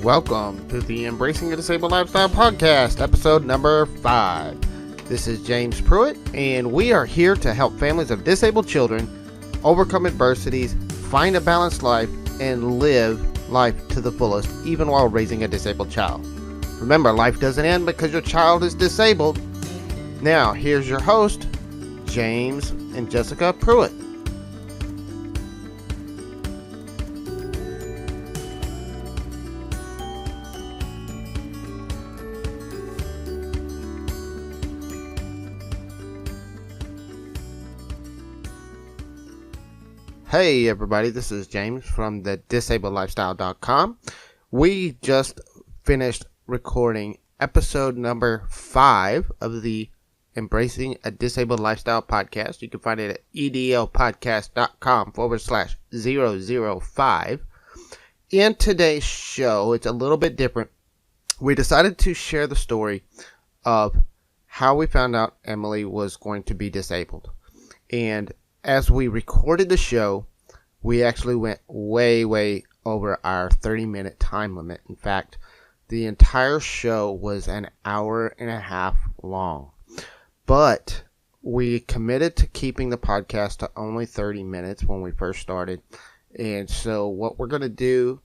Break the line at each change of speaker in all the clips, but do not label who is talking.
Welcome to the Embracing a Disabled Lifestyle podcast, episode number 5. This is James Pruitt, and we are here to help families of disabled children overcome adversities, find a balanced life, and live life to the fullest, even while raising a disabled child. Remember, life doesn't end because your child is disabled. Now, here's your host, James and Jessica Pruitt. Hey everybody, this is James from the DisabledLifestyle.com. We just finished recording episode number 5 of the Embracing a Disabled Lifestyle podcast. You can find it at edlpodcast.com/005. In today's show, it's a little bit different. We decided to share the story of how we found out Emily was going to be disabled. And as we recorded the show, we actually went way over our 30-minute time limit. In fact, the entire show was an hour and a half long. But we committed to keeping the podcast to only 30 minutes when we first started. And so what we're going to do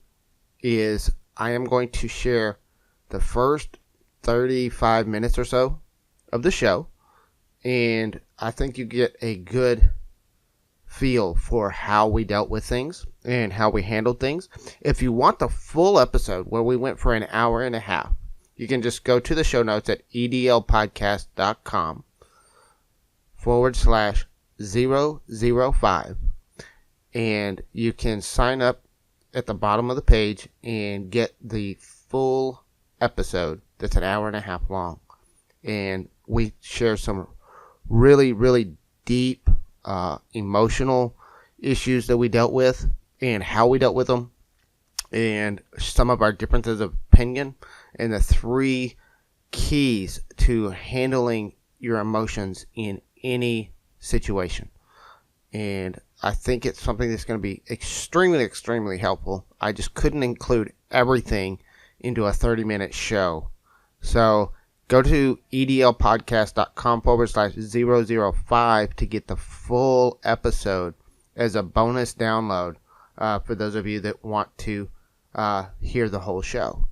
is I am going to share the first 35 minutes or so of the show. And I think you get a good feel for how we dealt with things and how we handled things. If you want the full episode where we went for an hour and a half, you can just go to the show notes at edlpodcast.com/005 and you can sign up at the bottom of the page and get the full episode that's an hour and a half long. And we share some really deep emotional issues that we dealt with and how we dealt with them and some of our differences of opinion and the 3 keys to handling your emotions in any situation. And I think it's something that's going to be extremely helpful. I just couldn't include everything into a 30-minute show. So go to edlpodcast.com/005 to get the full episode as a bonus download for those of you that want to hear the whole show.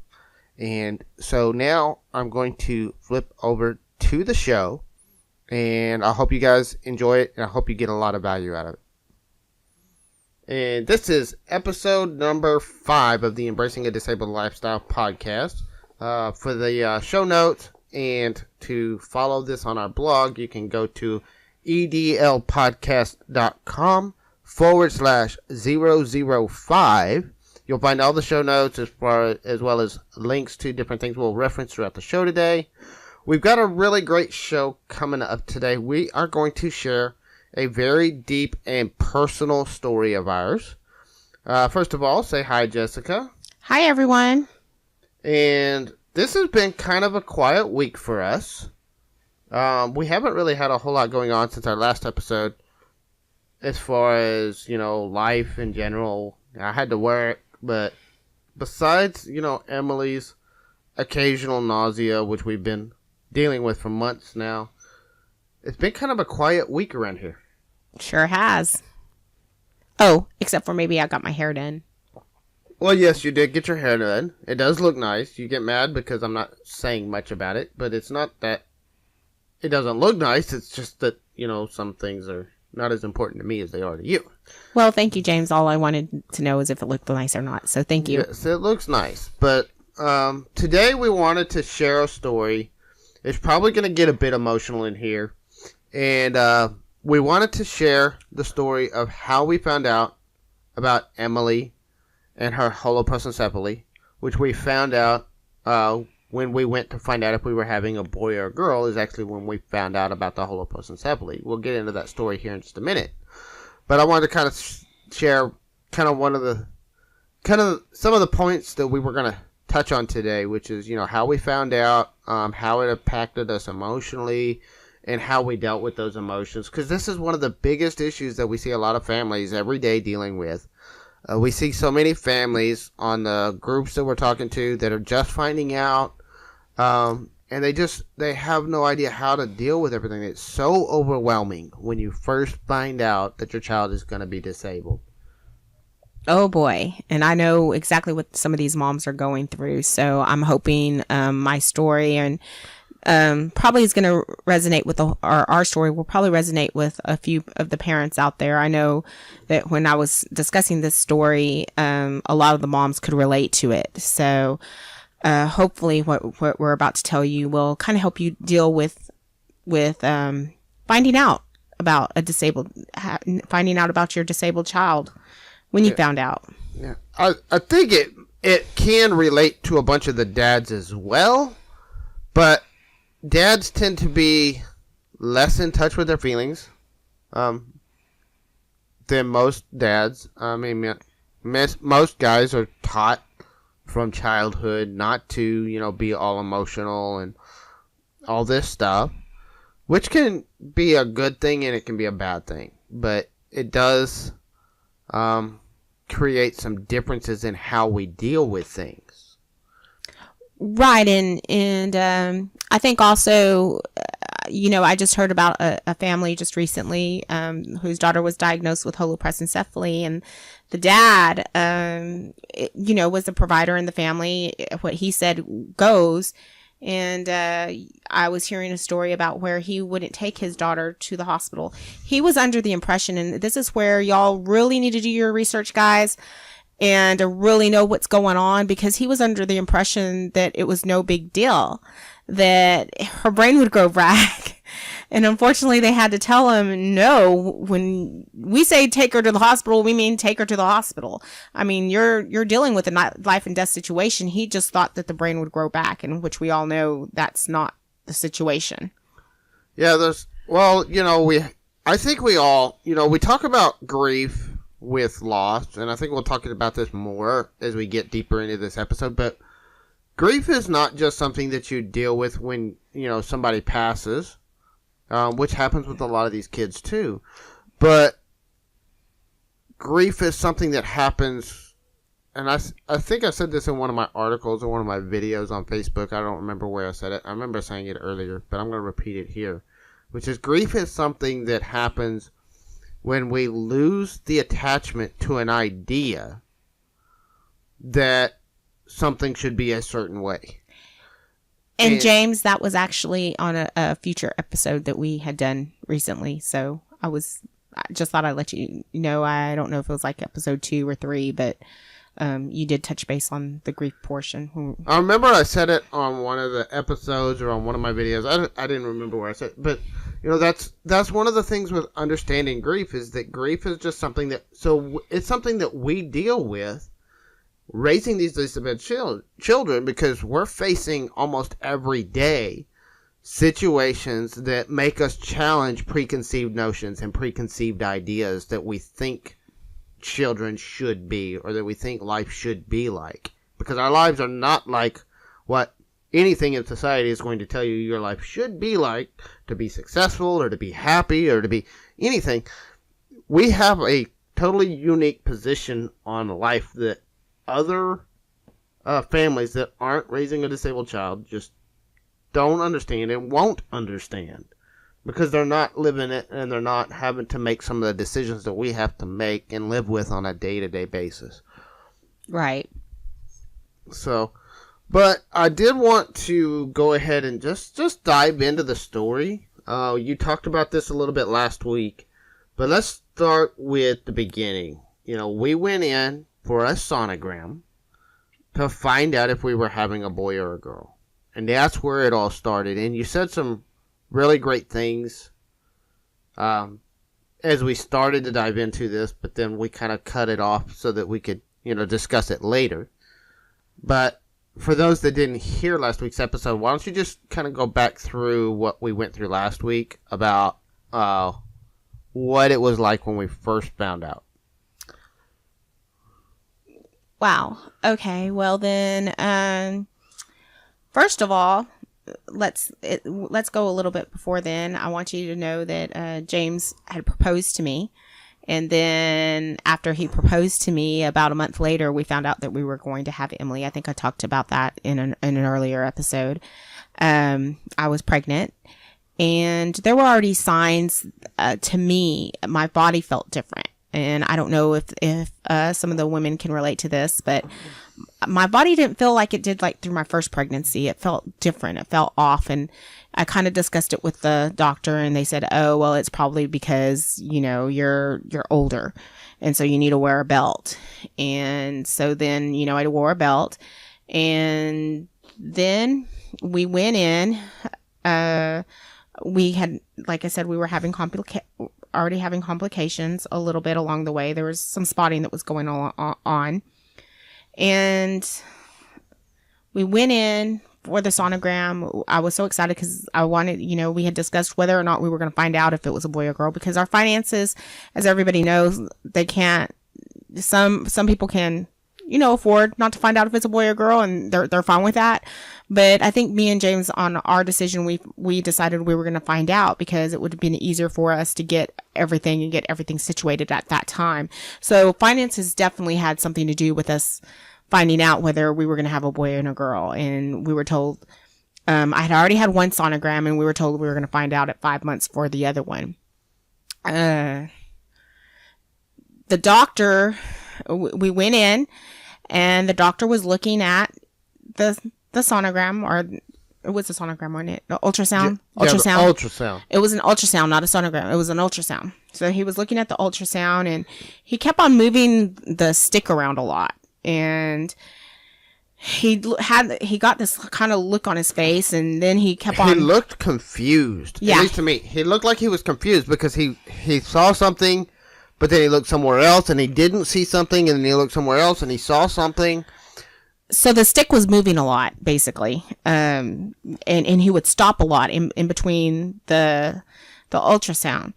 And so now I'm going to flip over to the show, and I hope you guys enjoy it, and I hope you get a lot of value out of it. And this is episode number 5 of the Embracing a Disabled Lifestyle podcast. For the show notes, and to follow this on our blog, you can go to edlpodcast.com/005. You'll find all the show notes as well as links to different things we'll reference throughout the show today. We've got a really great show coming up today. We are going to share a very deep and personal story of ours. First of all, say hi, Jessica.
Hi, everyone.
And this has been kind of a quiet week for us. We haven't really had a whole lot going on since our last episode as far as, life in general. I had to work, but besides, Emily's occasional nausea, which we've been dealing with for months now, it's been kind of a quiet week around here.
Sure has. Oh, except for maybe I got my hair done.
Well, yes, you did get your hair done. It does look nice. You get mad because I'm not saying much about it, but it's not that it doesn't look nice. It's just that, some things are not as important to me as they are to you.
Well, thank you, James. All I wanted to know is if it looked nice or not, so thank you.
Yes, it looks nice. But today we wanted to share a story. It's probably going to get a bit emotional in here. And we wanted to share the story of how we found out about Emily and her holoprosencephaly, which we found out when we went to find out if we were having a boy or a girl, is actually when we found out about the holoprosencephaly. We'll get into that story here in just a minute. But I wanted to kind of share some of the points that we were going to touch on today, which is, how we found out, how it impacted us emotionally, and how we dealt with those emotions. Because this is one of the biggest issues that we see a lot of families every day dealing with. We see so many families on the groups that we're talking to that are just finding out, and they have no idea how to deal with everything. It's so overwhelming when you first find out that your child is going to be disabled.
Oh boy. And I know exactly what some of these moms are going through. So I'm hoping my story and probably is going to resonate with our story will probably resonate with a few of the parents out there. I know that when I was discussing this story, a lot of the moms could relate to it. So hopefully what we're about to tell you will kind of help you deal with finding out about finding out about your disabled child when you found out.
Yeah, I think it can relate to a bunch of the dads as well, but dads tend to be less in touch with their feelings than most dads. I mean, most guys are taught from childhood not to, be all emotional and all this stuff, which can be a good thing and it can be a bad thing. But it does create some differences in how we deal with things.
Right. And I think also, I just heard about a family just recently whose daughter was diagnosed with holoprosencephaly, and the dad, was the provider in the family. What he said goes. And I was hearing a story about where he wouldn't take his daughter to the hospital. He was under the impression, and this is where y'all really need to do your research, guys, and really know what's going on, because he was under the impression that it was no big deal, that her brain would grow back. And unfortunately, they had to tell him, no, when we say take her to the hospital, we mean take her to the hospital. I mean, you're dealing with a life and death situation. He just thought that the brain would grow back, and which we all know that's not the situation.
Yeah, I think we all, we talk about grief with loss, and I think we'll talk about this more as we get deeper into this episode, but grief is not just something that you deal with when, somebody passes. Which happens with a lot of these kids too. But grief is something that happens, and I think I said this in one of my articles or one of my videos on Facebook. I don't remember where I said it. I remember saying it earlier, but I'm going to repeat it here, which is grief is something that happens when we lose the attachment to an idea that something should be a certain way.
And James, that was actually on a future episode that we had done recently. So I just thought I'd let you know. I don't know if it was like episode 2 or 3, but you did touch base on the grief portion.
I remember I said it on one of the episodes or on one of my videos. I didn't remember where I said it, but that's one of the things with understanding grief, is that grief is just something it's something that we deal with raising these disabled children, because we're facing almost every day situations that make us challenge preconceived notions and preconceived ideas that we think children should be, or that we think life should be like. Because our lives are not like what anything in society is going to tell you your life should be like, to be successful or to be happy or to be anything. We have a totally unique position on life that other families that aren't raising a disabled child just don't understand and won't understand, because they're not living it and they're not having to make some of the decisions that we have to make and live with on a day-to-day basis.
Right.
So, but I did want to go ahead and just dive into the story. You talked about this a little bit last week, but let's start with the beginning. We went in for a sonogram to find out if we were having a boy or a girl. And that's where it all started. And you said some really great things as we started to dive into this, but then we kind of cut it off so that we could, discuss it later. But for those that didn't hear last week's episode, why don't you just kind of go back through what we went through last week about what it was like when we first found out.
Wow. Okay. Well then, first of all, let's go a little bit before then. I want you to know that James had proposed to me, And then after he proposed to me, about a month later, we found out that we were going to have Emily. I think I talked about that in an earlier episode. I was pregnant, and there were already signs to me. My body felt different. And I don't know if some of the women can relate to this, but my body didn't feel like it did like through my first pregnancy. It felt different. It felt off. And I kind of discussed it with the doctor, and they said, oh, well, it's probably because, you're older. And so you need to wear a belt. And so then, I wore a belt, and then we went in, we had, like I said, we were having already having complications a little bit along the way. There was some spotting that was going on. And we went in for the sonogram. I was so excited because I wanted, we had discussed whether or not we were going to find out if it was a boy or girl, because our finances, as everybody knows, they can't, some people can, afford not to find out if it's a boy or girl, and they're fine with that. But I think me and James, on our decision, we decided we were going to find out, because it would have been easier for us to get everything situated at that time. So finances definitely had something to do with us finding out whether we were going to have a boy and a girl. And we were told, I had already had one sonogram, and we were told we were going to find out at 5 months for the other one. The doctor, we went in, and the doctor was looking at the sonogram, or it was a sonogram, wasn't it? The ultrasound?
Ultrasound. Ultrasound.
It was an ultrasound, not a sonogram. It was an ultrasound. So he was looking at the ultrasound, and he kept on moving the stick around a lot. And he got this kind of look on his face, and then he kept on.
He looked confused.
Yeah.
At least to me. He looked like he was confused, because he saw something, but then he looked somewhere else, and he didn't see something, and then he looked somewhere else, and he saw something.
So the stick was moving a lot, basically. And he would stop a lot in between the ultrasound.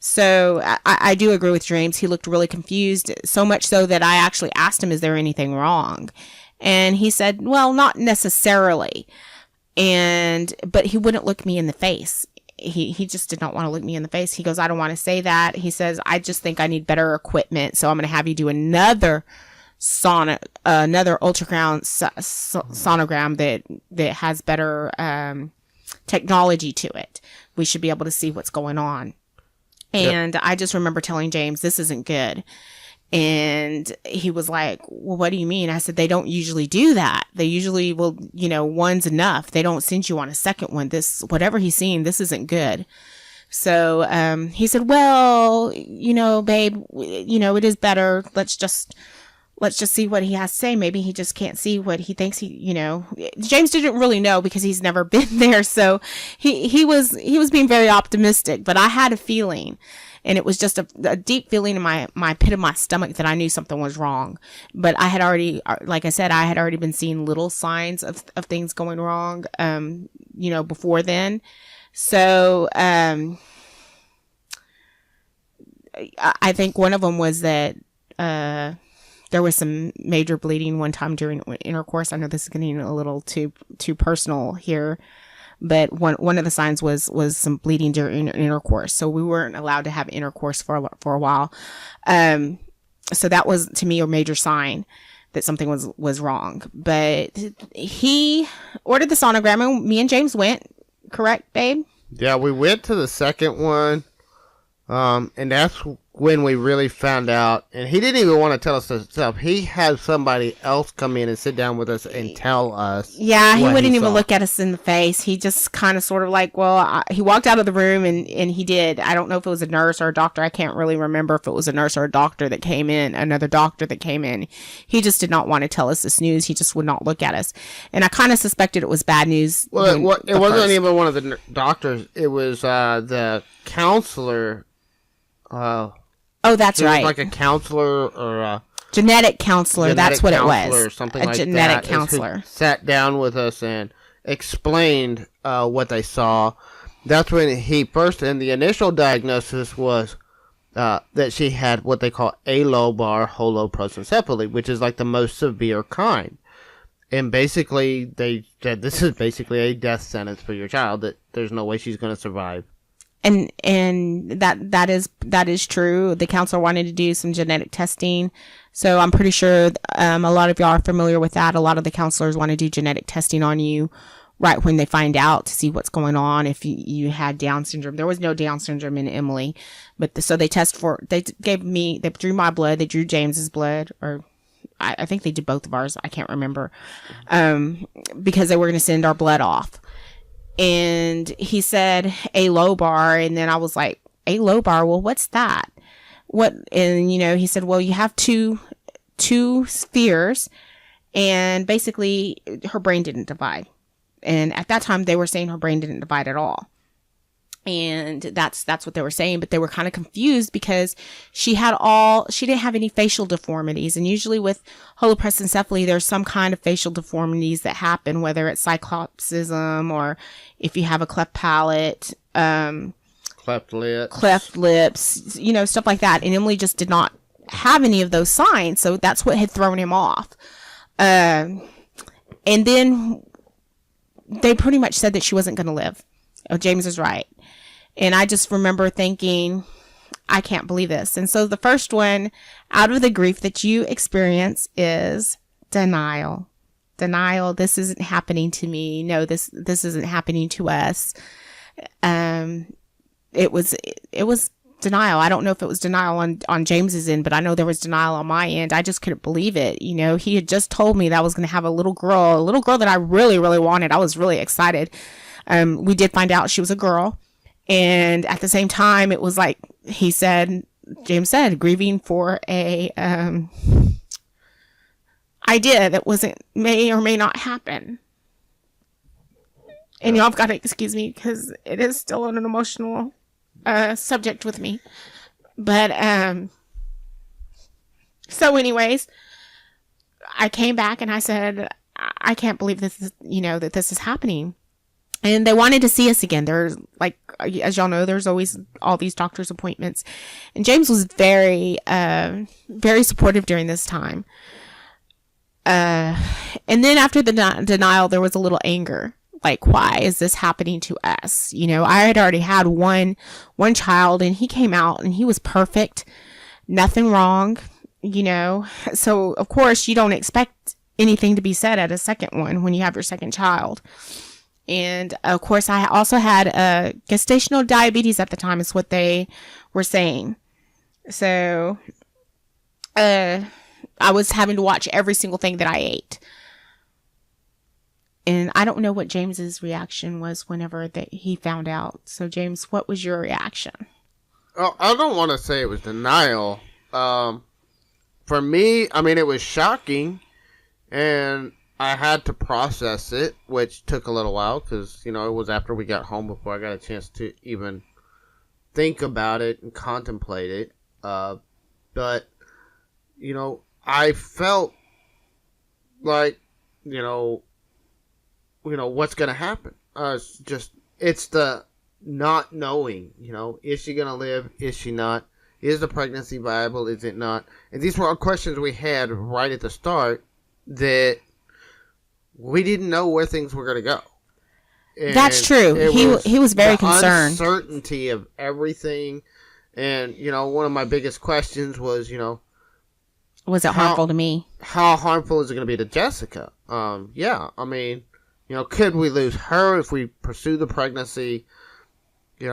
So I do agree with James. He looked really confused, so much so that I actually asked him, is there anything wrong? And he said, well, not necessarily. But he wouldn't look me in the face. He just did not want to look me in the face. He goes, I don't want to say that. He says, I just think I need better equipment. So I'm going to have you do another ultrasound sonogram that has better technology to it. We should be able to see what's going on. And I just remember telling James, this isn't good. And he was like, well, what do you mean? I said, they don't usually do that. They usually will, one's enough. They don't send you on a second one. Whatever he's seeing, this isn't good. So he said, well, babe, it is better. Let's just see what he has to say. Maybe he just can't see what he thinks James didn't really know, because he's never been there. So he was being very optimistic, but I had a feeling, and it was just a deep feeling in my pit of my stomach that I knew something was wrong. But I had already, like I said, I had already been seeing little signs of things going wrong, before then. So, I think one of them was that, there was some major bleeding one time during intercourse. I know this is getting a little too personal here, but one of the signs was some bleeding during intercourse. So we weren't allowed to have intercourse for a while. So that was, to me, a major sign that something was wrong. But he ordered the sonogram, and me and James went. Correct, babe?
Yeah, we went to the second one, and that's when we really found out. And he didn't even want to tell us himself. He had somebody else come in and sit down with us and tell us.
Yeah, he wouldn't even look at us in the face. He just kind of sort of like, he walked out of the room, and he did. I don't know if it was a nurse or a doctor. I can't really remember if it was a nurse or a doctor that came in, another doctor that came in. He just did not want to tell us this news. He just would not look at us. And I kind of suspected it was bad news.
Well, it wasn't even one of the doctors. It was the counselor.
Oh, that's right.
Like a counselor or a
genetic counselor. That's what it was.
Or something like that.
A genetic counselor
sat down with us and explained what they saw. That's when he first, and the initial diagnosis was that she had what they call alobar holoprosencephaly, which is like the most severe kind. And basically, they said this is basically a death sentence for your child, that there's no way she's going to survive.
And that is true. The counselor wanted to do some genetic testing. So I'm pretty sure a lot of y'all are familiar with that. A lot of the counselors want to do genetic testing on you right when they find out to see what's going on. If you had Down syndrome, there was no Down syndrome in Emily, but so they drew my blood, they drew James's blood, or I think they did both of ours. I can't remember, because they were going to send our blood off. And he said a lobar, and then I was like, a lobar? Well, what's that? What? And he said, well, you have two spheres, and basically her brain didn't divide. And at that time, they were saying her brain didn't divide at all. And that's what they were saying, but they were kind of confused because she didn't have any facial deformities. And usually with holoprosencephaly, there's some kind of facial deformities that happen, whether it's cyclopsism or if you have a cleft palate,
cleft
lips, stuff like that. And Emily just did not have any of those signs. So that's what had thrown him off. And then they pretty much said that she wasn't going to live. Oh, James is right. And I just remember thinking, I can't believe this. And so the first one out of the grief that you experience is denial. Denial. This isn't happening to me. No, this isn't happening to us. It was denial. I don't know if it was denial on James's end, but I know there was denial on my end. I just couldn't believe it. He had just told me that I was going to have a little girl that I really, really wanted. I was really excited. We did find out she was a girl. And at the same time, it was like James said, grieving for a idea that may or may not happen. And y'all have got to excuse me because it is still an emotional subject with me. But so anyways, I came back and I said, I can't believe this is, that this is happening. And they wanted to see us again. There's as y'all know, there's always all these doctor's appointments. And James was very, very supportive during this time. And then after the denial, there was a little anger. Like, why is this happening to us? I had already had one child, and he came out and he was perfect. Nothing wrong, So of course you don't expect anything to be said at a second one when you have your second child. And of course, I also had gestational diabetes at the time, is what they were saying. So I was having to watch every single thing that I ate. And I don't know what James's reaction was whenever he found out. So, James, what was your reaction?
Oh, I don't want to say it was denial. For me, it was shocking. And I had to process it, which took a little while because, it was after we got home before I got a chance to even think about it and contemplate it. But, I felt like, what's going to happen? It's the not knowing, is she going to live? Is she not? Is the pregnancy viable? Is it not? And these were all questions we had right at the start that we didn't know where things were going to go. And
that's true. He was very concerned.
Uncertainty of everything. And, one of my biggest questions was,
was it harmful to me?
How harmful is it going to be to Jessica? Yeah. Could we lose her if we pursue the pregnancy? We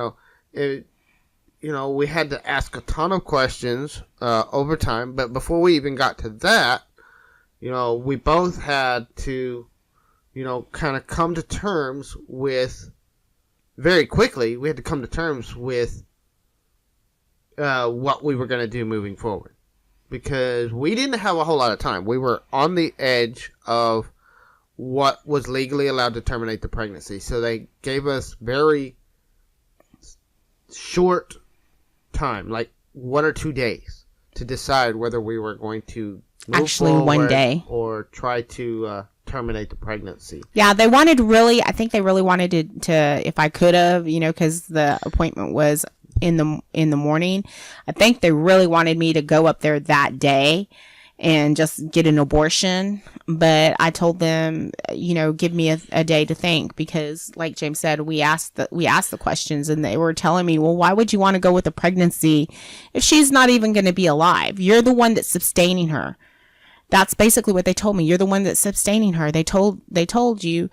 had to ask a ton of questions over time. But before we even got to that, we both had to, kind of come to terms with, very quickly, we had to come to terms with what we were going to do moving forward. Because we didn't have a whole lot of time. We were on the edge of what was legally allowed to terminate the pregnancy. So they gave us very short time, like 1 or 2 days, to decide whether we were going to move
actually
forward
1 day
or try to terminate the pregnancy.
Yeah, I think they really wanted to if I could have, because the appointment was in the morning. I think they really wanted me to go up there that day and just get an abortion. But I told them, give me a day to think, because like James said, we asked the questions, and they were telling me, well, why would you want to go with a pregnancy if she's not even going to be alive? You're the one that's sustaining her. That's basically what they told me. You're the one that's sustaining her. They told you,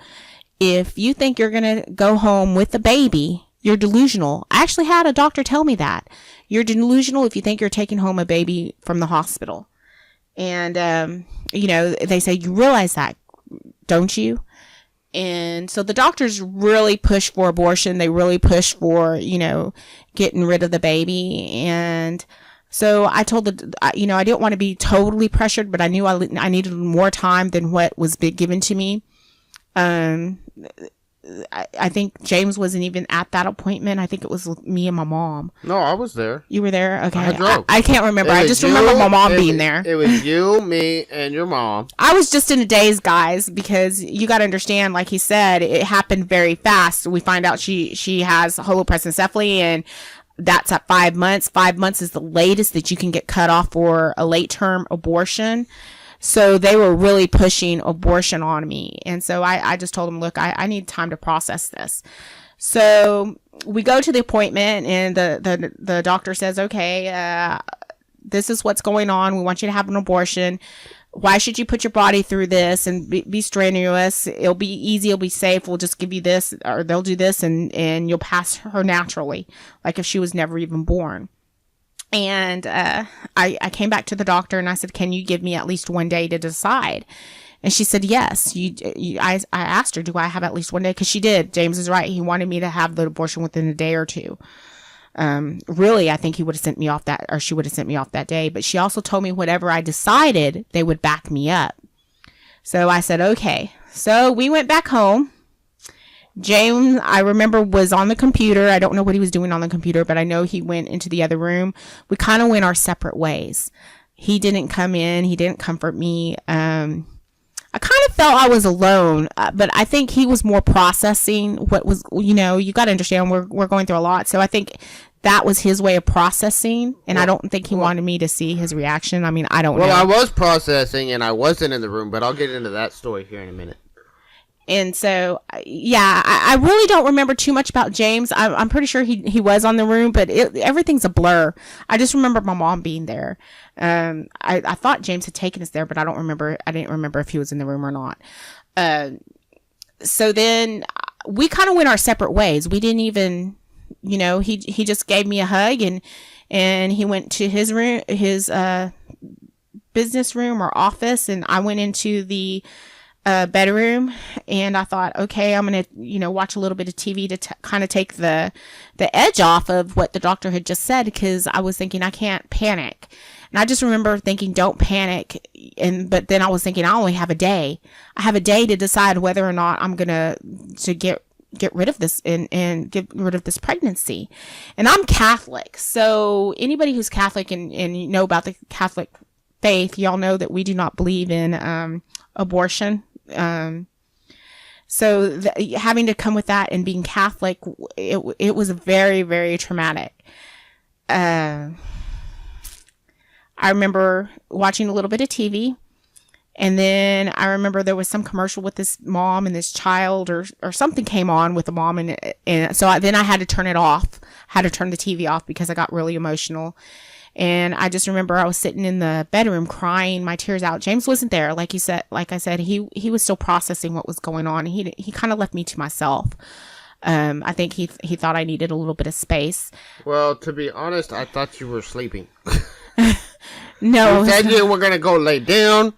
if you think you're going to go home with the baby, you're delusional. I actually had a doctor tell me that. You're delusional if you think you're taking home a baby from the hospital. And, they say, you realize that, don't you? And so the doctors really push for abortion. They really push for, getting rid of the baby. And so I told I didn't want to be totally pressured, but I knew I needed more time than what was given to me. I think James wasn't even at that appointment. I think it was me and my mom.
No, I was there.
You were there? Okay.
I drove.
I can't remember. I just remember my mom being there.
It was you, me, and your mom.
I was just in a daze, guys, because you got to understand, like he said, it happened very fast. We find out she has holoprosencephaly, and that's at 5 months. 5 months is the latest that you can get cut off for a late-term abortion. So they were really pushing abortion on me. And so I just told them, look, I need time to process this. So we go to the appointment, and the doctor says, okay, this is what's going on. We want you to have an abortion. Why should you put your body through this and be strenuous? It'll be easy. It'll be safe. We'll just give you this, or they'll do this, and you'll pass her naturally, like if she was never even born. And I came back to the doctor, and I said, can you give me at least 1 day to decide? And she said, yes. I asked her, do I have at least 1 day? Because she did. James is right. He wanted me to have the abortion within a day or two. Really, I think he would have sent me off that, or she would have sent me off that day. But she also told me whatever I decided, they would back me up. So I said, okay. So we went back home. James, I remember, was on the computer. I don't know what he was doing on the computer, but I know he went into the other room. We kind of went our separate ways. He didn't come in. He didn't comfort me. I kind of felt I was alone, but I think he was more processing what was, you got to understand, we're going through a lot. So I think that was his way of processing, and I don't think he wanted me to see his reaction. I mean, I don't know.
Well, I was processing, and I wasn't in the room, but I'll get into that story here in a minute.
And so, yeah, I really don't remember too much about James. I'm pretty sure he was on the room, but everything's a blur. I just remember my mom being there. I thought James had taken us there, but I didn't remember if he was in the room or not. So then we kind of went our separate ways. We didn't even, he just gave me a hug, and he went to his room, his business room or office, and I went into the bedroom, and I thought, okay, I'm gonna watch a little bit of TV to kind of take the edge off of what the doctor had just said, because I was thinking I can't panic. And I just remember thinking, don't panic. But then I was thinking, I only have a day. I have a day to decide whether or not I'm gonna get rid of this and get rid of this pregnancy. And I'm Catholic, so anybody who's Catholic and you know about the Catholic faith, y'all know that we do not believe in abortion. So having to come with that and being Catholic, it was very, very traumatic. I remember watching a little bit of TV, and then I remember there was some commercial with this mom and this child, or something came on with the mom, and so then I had to turn it off, had to turn the TV off because I got really emotional. And I just remember I was sitting in the bedroom crying my tears out. James wasn't there. Like I said, he was still processing what was going on. He kind of left me to myself. I think he thought I needed a little bit of space.
Well, to be honest, I thought you were sleeping.
No.
You said you were going to go lay down.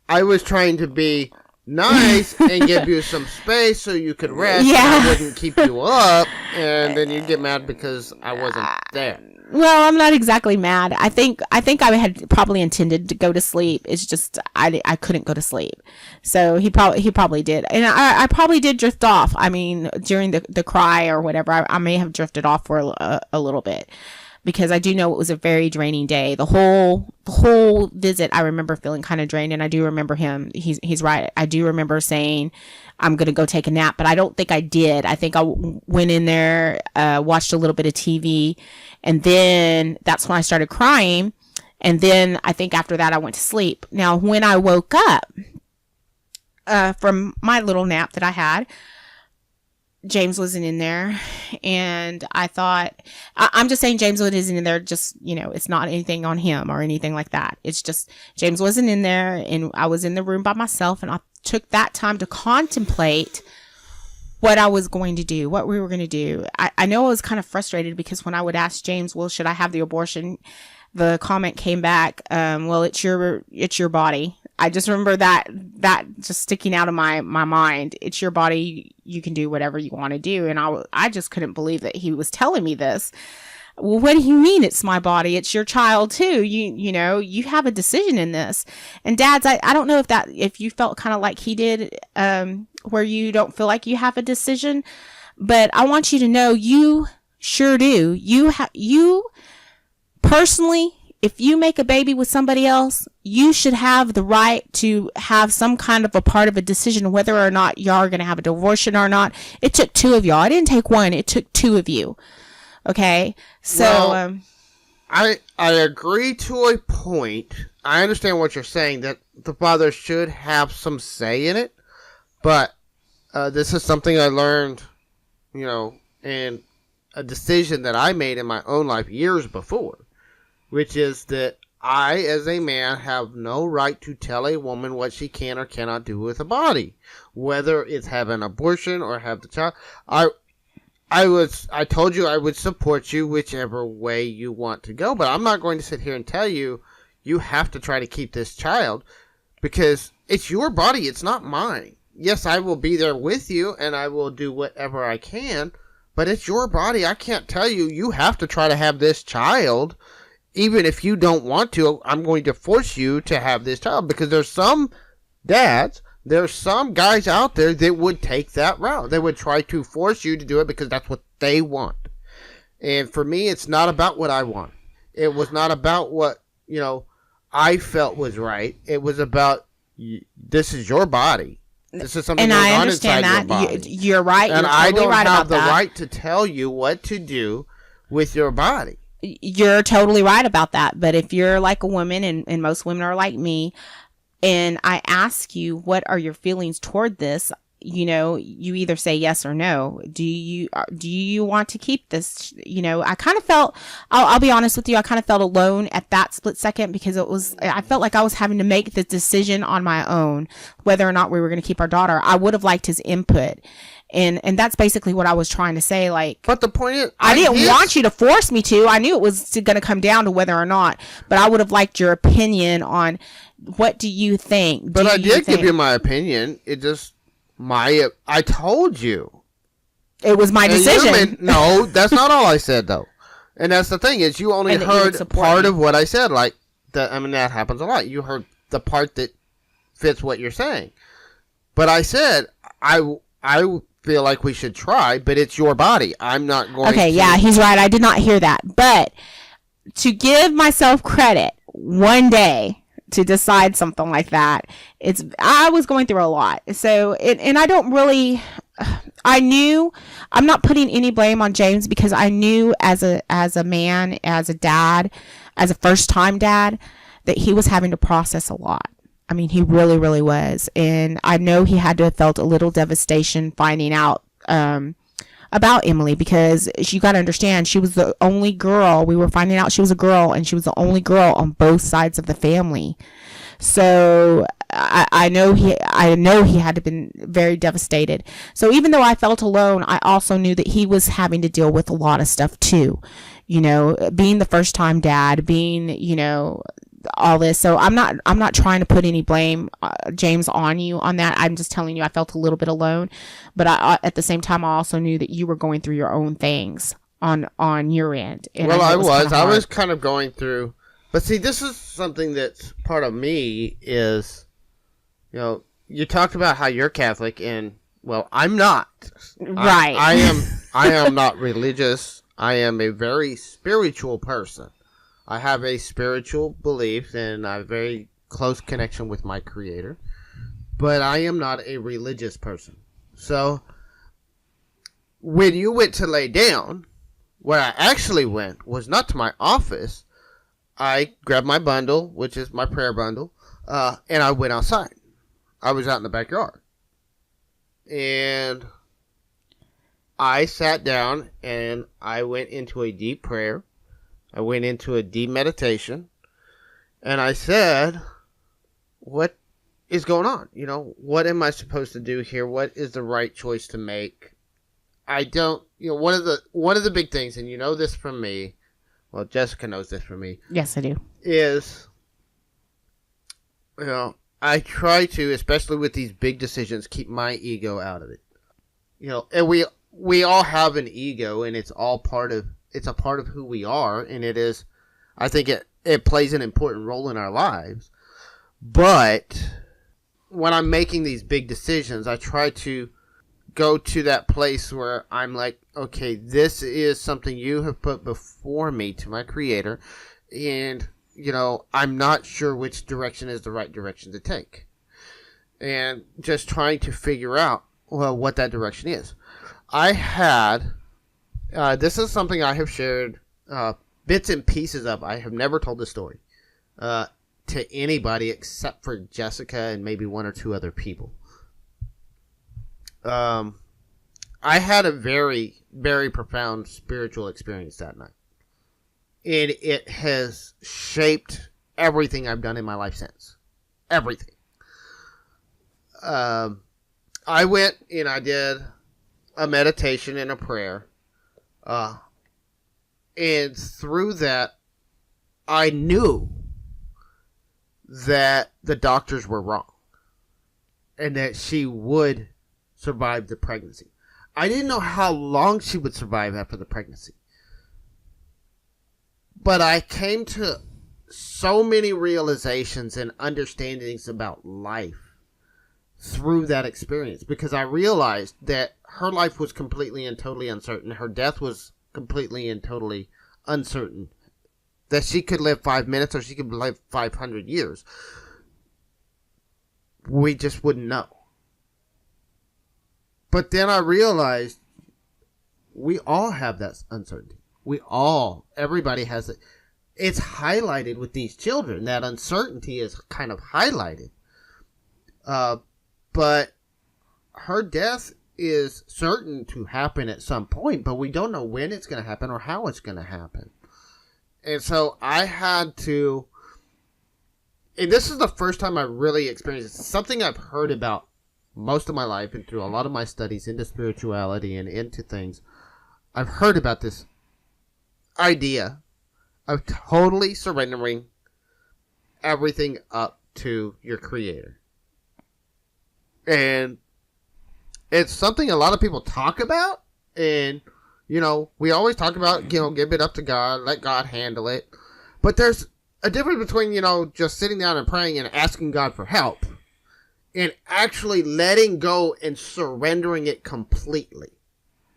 I was trying to be nice and give you some space so you could rest.
Yeah.
And I wouldn't keep you up, and then you'd get mad because I wasn't there.
Well, I'm not exactly mad. I think I had probably intended to go to sleep. It's just I couldn't go to sleep. So he probably did. And I probably did drift off. I mean, during the cry or whatever, I may have drifted off for a little bit, because I do know it was a very draining day. The whole visit, I remember feeling kind of drained, and I do remember him. He's right. I do remember saying, I'm going to go take a nap, but I don't think I did. I think I went in there, watched a little bit of TV, and then that's when I started crying. And then I think after that I went to sleep. Now, when I woke up from my little nap that I had, James wasn't in there. And I thought, I'm just saying James wasn't in there, just, it's not anything on him or anything like that. It's just James wasn't in there, and I was in the room by myself, and I took that time to contemplate what I was going to do, what we were going to do. I know I was kind of frustrated because when I would ask James, well, should I have the abortion? The comment came back, well, it's your body. I just remember that just sticking out of my mind. It's your body. You can do whatever you want to do. And I just couldn't believe that he was telling me this. Well, what do you mean it's my body? It's your child too. You have a decision in this. And dads, I don't know if you felt kind of like he did, where you don't feel like you have a decision, but I want you to know you sure do. You personally, if you make a baby with somebody else, you should have the right to have some kind of a part of a decision whether or not y'all are going to have a abortion or not. It took two of y'all. I didn't take one. It took two of you. Okay? So,
well, I agree to a point. I understand what you're saying, that the father should have some say in it, but this is something I learned, in a decision that I made in my own life years before, which is that I, as a man, have no right to tell a woman what she can or cannot do with a body, whether it's have an abortion or have the child. I told you I would support you whichever way you want to go, but I'm not going to sit here and tell you you have to try to keep this child, because it's your body, it's not mine. Yes, I will be there with you and I will do whatever I can, but it's your body. I can't tell you you have to try to have this child. Even if you don't want to, I'm going to force you to have this child, because there's some dads, there's some guys out there that would take that route. They would try to force you to do it because that's what they want. And for me, it's not about what I want. It was not about what, I felt was right. It was about, this is your body. This is something
and
going
I
on
understand
inside
that.
your body.
You're right.
And
You're
I
totally
don't
right
have
about
the
that.
right to tell you what to do with your body.
You're totally right about that. But if you're like a woman, and most women are like me, and I ask you, what are your feelings toward this? You either say yes or no. Do you want to keep this? I kind of felt, I'll be honest with you, I kind of felt alone at that split second, because I felt like I was having to make the decision on my own, whether or not we were going to keep our daughter. I would have liked his input. And that's basically what I was trying to say. Like,
but the point is,
I didn't want you to force me to. I knew it was going to come down to whether or not, but I would have liked your opinion on, what do you think?
But I did give you my opinion. It just, I told you.
It was my decision.
No, that's not all I said, though. And that's the thing, is you only heard part of what I said. Like, that happens a lot. You heard the part that fits what you're saying. But I said, I feel like we should try, but it's your body. I'm not going to.
Okay, yeah, he's right. I did not hear that. But to give myself credit one day to decide something like that, I was going through a lot. So, and I don't really, I knew, I'm not putting any blame on James, because I knew as a man, as a dad, as a first time dad, that he was having to process a lot. I mean, he really, really was. And I know he had to have felt a little devastation finding out about Emily, because you got to understand, she was the only girl. We were finding out she was a girl, and she was the only girl on both sides of the family. So I know he had to been very devastated. So even though I felt alone, I also knew that he was having to deal with a lot of stuff too. Being the first time dad, being, all this. So I'm not trying to put any blame, James, on you on that. I'm just telling you I felt a little bit alone, but at the same time I also knew that you were going through your own things on your end. And
well, I was kind of going through, but see, this is something that's part of me is, you talked about how you're Catholic, and well, I'm not.
Right.
I am not religious. I am a very spiritual person. I have a spiritual belief, and I have a very close connection with my Creator. But I am not a religious person. So, when you went to lay down, where I actually went was not to my office. I grabbed my bundle, which is my prayer bundle, and I went outside. I was out in the backyard. And I sat down and I went into a deep prayer. I went into a deep meditation. And I said, what is going on? You know, what am I supposed to do here? What is the right choice to make? I don't, you know, one of the big things, and you know this from me, well, Jessica knows this from me.
Yes, I do.
Is, you know, I try to, especially with these big decisions, keep my ego out of it. You know, and we all have an ego, and it's a part of who we are, and it is, I think it plays an important role in our lives. But when I'm making these big decisions, I try to go to that place where I'm like, okay, this is something you have put before me to my Creator, and, you know, I'm not sure which direction is the right direction to take. And just trying to figure out, well, what that direction is. I had, this is something I have shared bits and pieces of. I have never told this story to anybody except for Jessica and maybe one or two other people. I had a very, very profound spiritual experience that night. And it has shaped everything I've done in my life since. Everything. I went and I did a meditation and a prayer. And through that, I knew that the doctors were wrong. And that she would survive the pregnancy. I didn't know how long she would survive after the pregnancy. But I came to so many realizations and understandings about life through that experience, because I realized that her life was completely and totally uncertain. Her death was completely and totally uncertain. That she could live 5 minutes or she could live 500 years. We just wouldn't know. But then I realized we all have that uncertainty. Everybody has it. It's highlighted with these children. That uncertainty is kind of highlighted. But her death is certain to happen at some point, but we don't know when it's going to happen or how it's going to happen. And so I had to, and this is the first time I really experienced it. It's something I've heard about most of my life and through a lot of my studies into spirituality and into things. I've heard about this idea of totally surrendering everything up to your Creator. And it's something a lot of people talk about, and, you know, we always talk about, you know, give it up to God, let God handle it. But there's a difference between, you know, just sitting down and praying and asking God for help and actually letting go and surrendering it completely.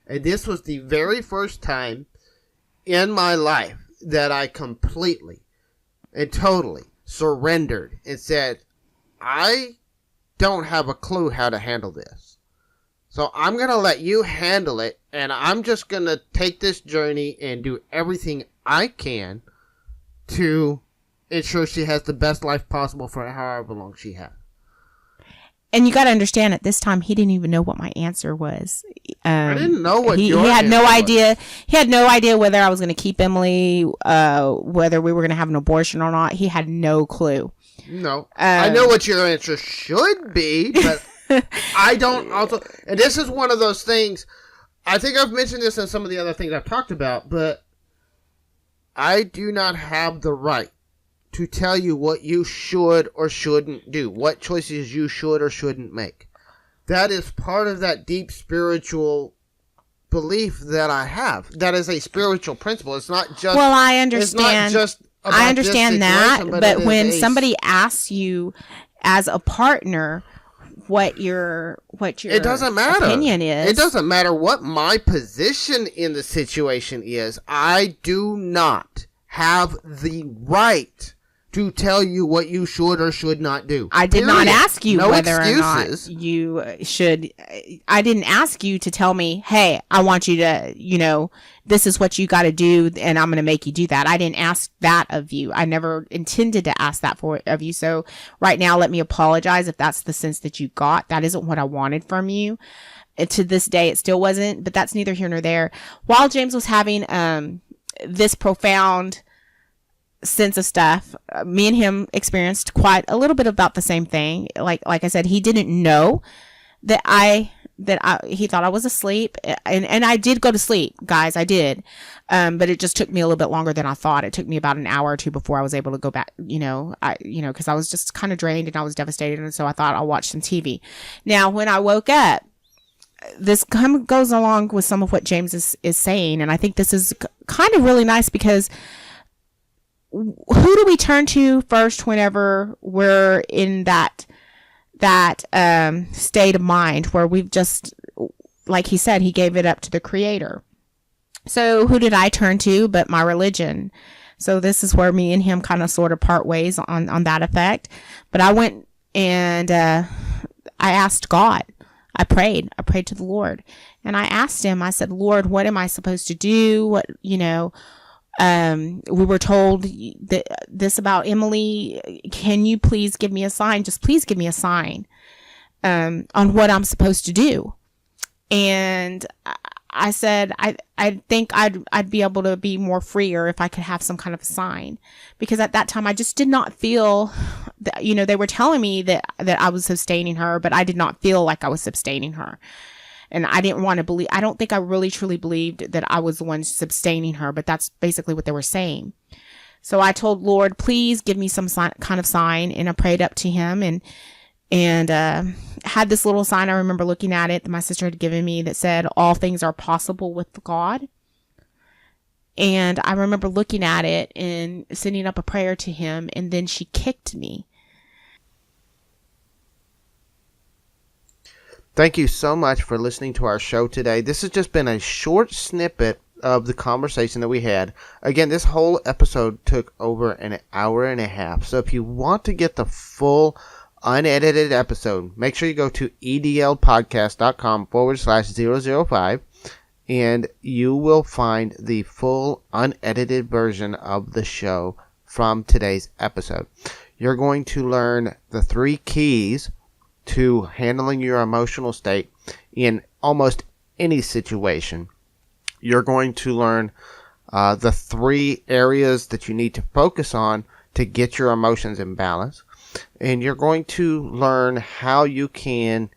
And this was the very first time in my life that I completely and totally surrendered and said, I don't have a clue how to handle this. So I'm going to let you handle it, and I'm just going to take this journey and do everything I can to ensure she has the best life possible for however long she has.
And you got to understand, at this time, he didn't even know what my answer was.
I didn't know what
he had no idea. He had no idea whether I was going to keep Emily, whether we were going to have an abortion or not. He had no clue.
No. I know what your answer should be, but I don't also. And this is one of those things. I think I've mentioned this in some of the other things I've talked about, but I do not have the right to tell you what you should or shouldn't do, what choices you should or shouldn't make. That is part of that deep spiritual belief that I have. That is a spiritual principle. It's not just.
Well, I understand.
It's not just about
I understand that, but when somebody asks you as a partner what your
it doesn't matter.
Opinion is,
it doesn't matter what my position in the situation is. I do not have the right to tell you what you should or should not do.
I did not ask you
no
whether
excuses.
or not you should. I didn't ask you to tell me, hey, I want you to, this is what you got to do, and I'm going to make you do that. I didn't ask that of you. I never intended to ask that of you. So right now, let me apologize if that's the sense that you got. That isn't what I wanted from you. And to this day, it still wasn't, but that's neither here nor there. While James was having this profound sense of stuff, me and him experienced quite a little bit about the same thing. Like I said, he didn't know that he thought I was asleep, and I did go to sleep, guys. I did. But it just took me a little bit longer than I thought. It took me about an hour or two before I was able to go back, because I was just kind of drained and I was devastated. And so I thought I'll watch some TV. Now, when I woke up, this kind of goes along with some of what James is saying. And I think this is kind of really nice, because who do we turn to first whenever we're in that state of mind where we've just, like he said, he gave it up to the Creator? So who did I turn to but my religion? So this is where me and him kind of sort of part ways on that effect. But I went and I asked God. I prayed to the Lord, and I asked him, I said, Lord, what am I supposed to do? What, we were told this about Emily. Can you please give me a sign? Just please give me a sign on what I'm supposed to do. And I said, I think I'd be able to be more freer if I could have some kind of a sign, because at that time I just did not feel that, they were telling me that I was sustaining her, but I did not feel like I was sustaining her. And I didn't want to believe, I don't think I really truly believed that I was the one sustaining her, but that's basically what they were saying. So I told Lord, please give me some kind of sign. And I prayed up to him and had this little sign. I remember looking at it that my sister had given me that said, all things are possible with God. And I remember looking at it and sending up a prayer to him. And then she kicked me.
Thank you so much for listening to our show today. This has just been a short snippet of the conversation that we had. Again, this whole episode took over an hour and a half. So if you want to get the full unedited episode, make sure you go to edlpodcast.com/005 and you will find the full unedited version of the show from today's episode. You're going to learn the 3 keys to handling your emotional state in almost any situation. You're going to learn the 3 areas that you need to focus on to get your emotions in balance. And you're going to learn how you can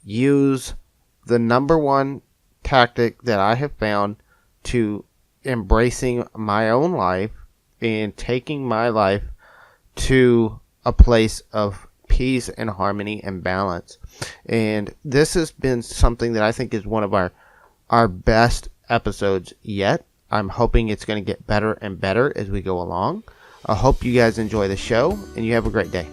use the number one tactic that I have found to embracing my own life and taking my life to a place of peace and harmony and balance. And this has been something that I think is one of our best episodes yet. I'm hoping it's going to get better and better as we go along. I hope you guys enjoy the show and you have a great day.